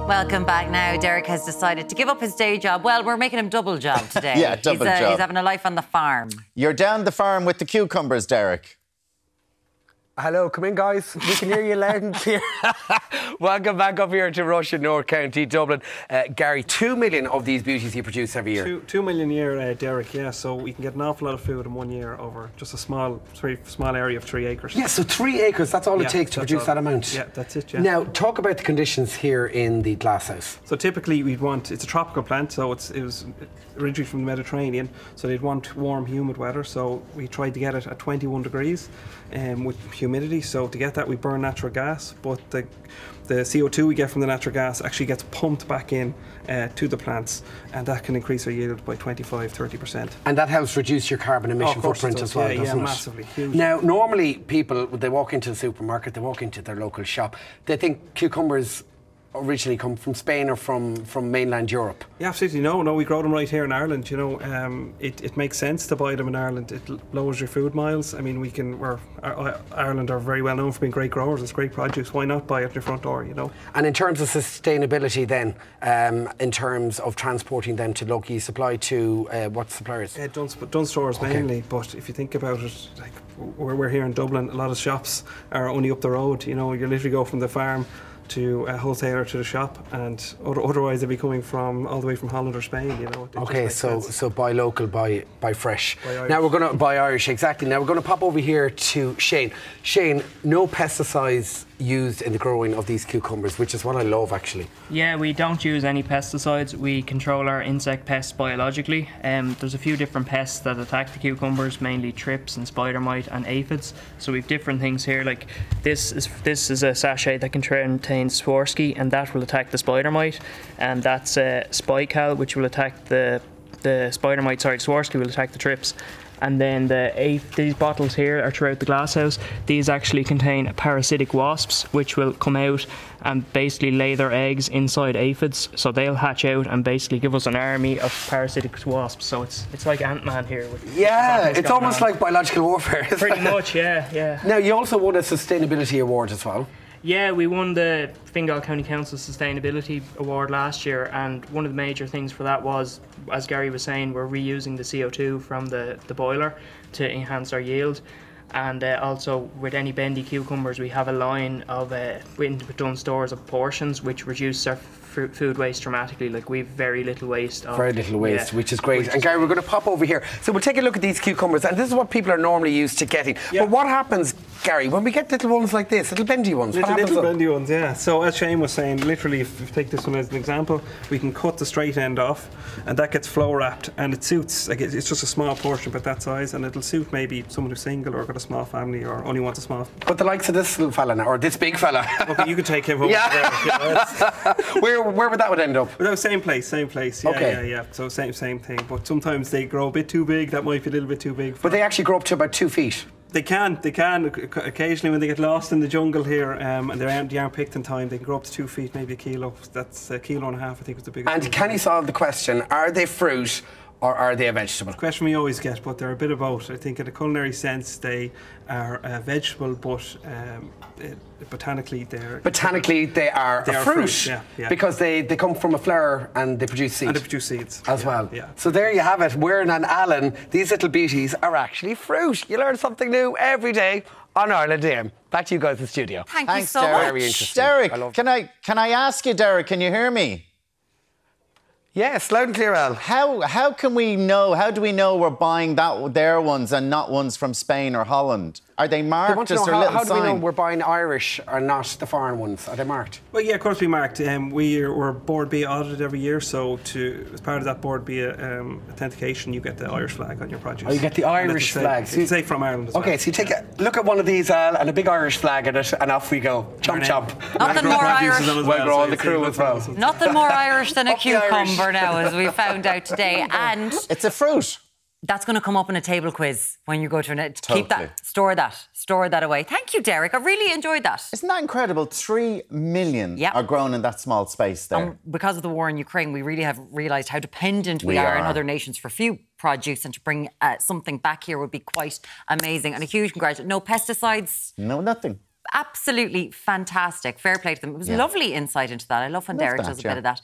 Welcome back now. Derek has decided to give up his day job. Well, we're making him double job today. Yeah, double job. He's having a life on the farm. You're down the farm with the cucumbers, Derek. Hello, come in, guys. We can hear you loud and clear. Welcome back up here to Russia, North County, Dublin. Gary, 2 million of these beauties you produce every year. 2 million a year, Derek, yeah. So we can get an awful lot of food in 1 year over just a small area of 3 acres. Yeah, so 3 acres, that's all it takes to produce that amount. Yeah, that's it, yeah. Now, talk about the conditions here in the glasshouse. So typically it's a tropical plant, so it was originally from the Mediterranean, so they'd want warm, humid weather. So we tried to get it at 21 degrees with humidity. So to get that, we burn natural gas, but the CO2 we get from the natural gas actually gets pumped back in to the plants, and that can increase our yield by 25–30%. And that helps reduce your carbon emission footprint as well, doesn't it? Massively, huge. Now, normally people, when they walk into the supermarket, they walk into their local shop, they think cucumbers originally come from Spain or from mainland Europe? Yeah, absolutely. No, we grow them right here in Ireland. You know, it makes sense to buy them in Ireland. It lowers your food miles. I mean, Ireland are very well known for being great growers. It's great produce. Why not buy it at your front door? You know. And in terms of sustainability, then, in terms of transporting them to local, you supply to what suppliers? Dunnes Stores mainly. But if you think about it, like we're here in Dublin, a lot of shops are only up the road. You know, you literally go from the farm to a wholesaler to the shop, and otherwise they'd be coming from all the way from Holland or Spain, you know. Okay, so buy local, buy fresh. Now we're going to buy Irish, exactly. Now we're going to pop over here to Shane. Shane, no pesticides used in the growing of these cucumbers, which is what I love, actually. Yeah, we don't use any pesticides. We control our insect pests biologically. There's a few different pests that attack the cucumbers, mainly thrips and spider mite and aphids. So we've different things here. Like this is a sachet that contains Swarovski, and that will attack the spider mite, and that's Spical, which will attack the spider mite. Sorry, Swarovski will attack the thrips. And then these bottles here are throughout the glasshouse. These actually contain parasitic wasps, which will come out and basically lay their eggs inside aphids. So they'll hatch out and basically give us an army of parasitic wasps. So it's like Ant-Man here. Yeah, it's almost like biological warfare. Pretty much, yeah. Now, you also won a sustainability award as well. Yeah, we won the Fingal County Council Sustainability Award last year, and one of the major things for that was, as Gary was saying, we're reusing the CO2 from the boiler to enhance our yield. And also with any bendy cucumbers, we have a line of with Dunnes Stores of portions, which reduce our food waste dramatically. Like we've very little waste. Very little waste, which is great. And Gary, we're going to pop over here. So we'll take a look at these cucumbers, and this is what people are normally used to getting. Yeah. But what happens, Gary, when we get little ones like this, little bendy ones? Little bendy ones, yeah. So as Shane was saying, literally, if you take this one as an example, we can cut the straight end off, and that gets flow wrapped, and it suits. Like it's just a small portion, but that size, and it'll suit maybe someone who's single or got a small family or only wants a small. But the likes of this little fella now, or this big fella. Okay, you could take him home. Yeah. Where would that end up? No, same place. Yeah, okay. Yeah. So same thing. But sometimes they grow a bit too big. That might be a little bit too big. But they actually grow up to about 2 feet. They can. Occasionally, when they get lost in the jungle here and they aren't picked in time, they can grow up to 2 feet, maybe a kilo. That's a kilo and a half, I think, was the biggest. And can you solve the question? Are they fruit or are they a vegetable? The question we always get, but they're a bit of both. I think in a culinary sense they are a vegetable, but botanically they are a fruit. Yeah. Because they come from a flower and they produce seeds. And they produce seeds. As well. Yeah. So there you have it. Wearing an Allen, these little beauties are actually fruit. You learn something new every day on Ireland AM. Back to you guys in the studio. Thanks you so much. Very interesting. Derek, can I ask you, Derek, can you hear me? Yes, loud and clear, Al. How can we know? How do we know we're buying their ones and not ones from Spain or Holland? Are they marked? They want to know how do we know we're buying Irish or not the foreign ones? Are they marked? Well, yeah, of course we marked. We're Board B audited every year, so as part of that Board B authentication, you get the Irish flag on your produce. Oh, you get the Irish flag. So you say from Ireland as well. Okay, so you take a look at one of these, Al, and a big Irish flag in it, and off we go. Chomp chomp. Nothing more Irish. We'll grow all the crew as well. Nothing more Irish than a cucumber now, as we found out today. And it's a fruit. That's going to come up in a table quiz when you go to it. Totally. Keep that, store that away. Thank you, Derek. I really enjoyed that. Isn't that incredible? 3 million are grown in that small space there. Because of the war in Ukraine, we really have realised how dependent we are on other nations for food produce, and to bring something back here would be quite amazing. And a huge congratulations. No pesticides? No, nothing. absolutely fantastic. Fair play to them. It was lovely insight into that. I love when Derek does a bit of that.